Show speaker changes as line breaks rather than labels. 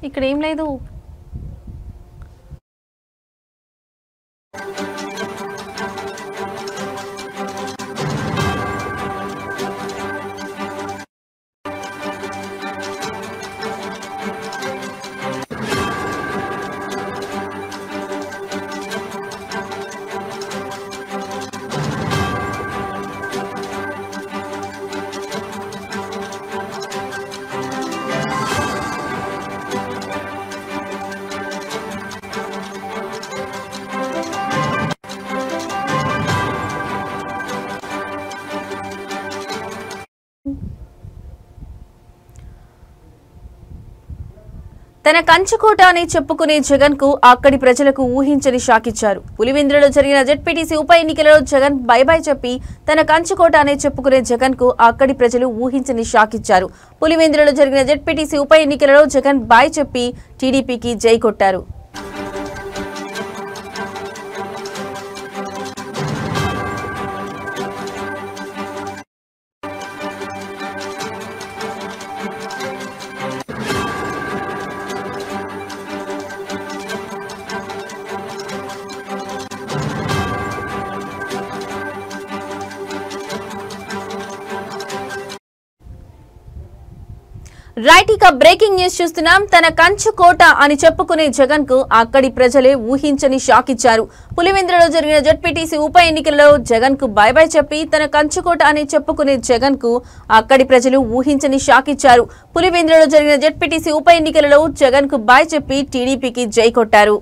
ఇక్కడ ఏం లేదు. తన కంచుకోట అని చెప్పుకునే జగన్ కు అక్కడి ప్రజలకు ఊహించని షాక్ ఇచ్చారు. పులివెందులలో జరిగిన జెడ్పీటీసీ ఉప ఎన్నికలలో జగన్ బై బై చెప్పి తన కంచుకోట అని చెప్పుకునే జగన్ కు అక్కడి ప్రజలు ఊహించని షాక్ ఇచ్చారు. పులివెందులలో జరిగిన జెడ్పీటీసీ ఉప ఎన్నికలలో జగన్ బై చెప్పి టీడీపీకి జై కొట్టారు. రైట్, ఇక బ్రేకింగ్ న్యూస్ చూస్తున్నాం. తన కంచుకోట అని చెప్పుకునే జగన్ కు అక్కడి ప్రజలే ఊహించని షాక్ ఇచ్చారు. పులివెందులలో జరిగిన జెడ్పీటీసీ ఉప ఎన్నికల్లో జగన్ కు బై బై చెప్పి తన కంచుకోట అని చెప్పుకునే జగన్ కు అక్కడి ప్రజలు ఊహించని షాక్ ఇచ్చారు. పులివెందులలో జరిగిన జెడ్పీటీసీ ఉప ఎన్నికలలో జగన్ కు బై చెప్పి టీడీపీకి జై కొట్టారు.